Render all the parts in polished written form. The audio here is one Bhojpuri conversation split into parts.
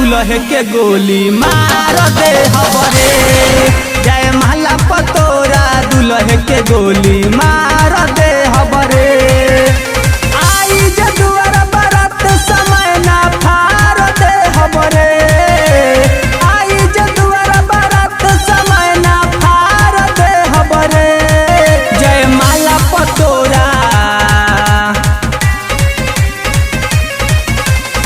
दुल्हे के गोली मार दे हबरे। जय माला पतोरा दुल्हे के गोली मार दे हबरे। आई जदुआर बरात समय ना फार दे हबरे। आई जदुआर बरात समय ना फार दे हबरे। जय माला पतोरा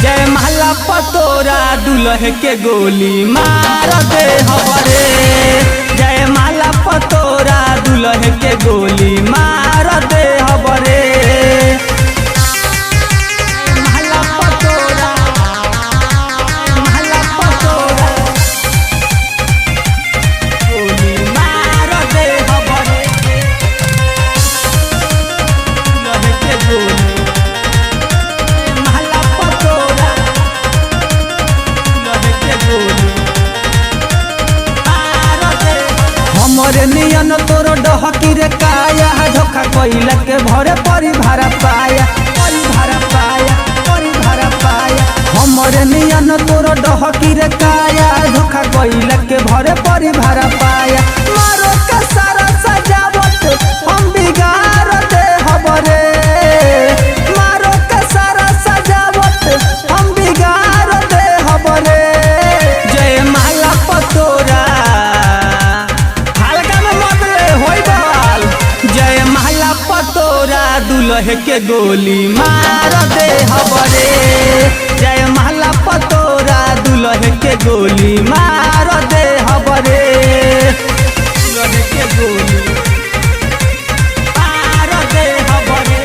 जय माला पतोरा दुल्हे के गोली मार दे हबरे। जय माला पतोरा दुल्हे के गोली मार दे हबरे। माला पतोरा माला पतोरा गोली मार दे हबरे। दुल्हे के गोली माला पतोरा दुल्हे के गोली मार दे। हमरे नियन तोर डहकी रे काया धोखा कइला के भरे परिभार पाया परिभार पाया परिभार पाया। हमरे नियन तोर डहकी रे काया धोखा कइला के भरे परिभार पाया। मारो के सारा सजावट हम बिगाड़ दे हबरे। मारो के सारा सजावट हम बिगाड़ दे हबरे। जय माला पतोरा हल्का में मतले होई बाल। जय माला पतोरा दुल्हे के गोली मार दे हबरे। जय माला पतोरा दुल्हे के गोली मार दे हबरे। दुल्हे के गोली मार दे हबरे।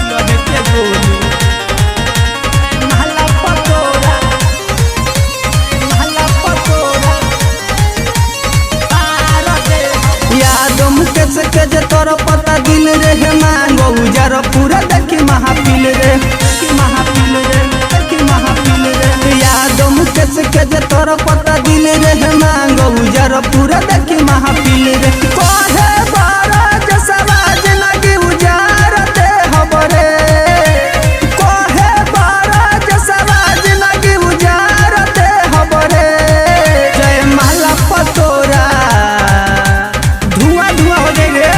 दुल्हे के गोली माला पतोरा माला पतोरा मार दे। यादों मुकेश के जे तोर पता दिल रे मांगो उजार पूरा देखी महाफिल रे देखी महाफिल रे देखी महाफिल रे। यादों मुकेश के जे तोर पता दिल रे मांगो उजार पूरा देखी महाफिल रे। कहे बारा जसवा जिंदगी उजार दे हबरे। कहे बारा जसवा जिंदगी उजार दे हबरे। जय माला पतोरा धुआं धुआं हो जाए रे।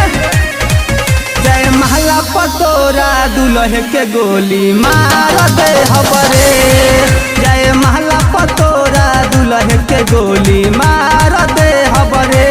जय माला पतोरा दुल्हे के गोली मार दे हबरे। जय माला पतोरा दुल्हे के गोली मार दे हबरे।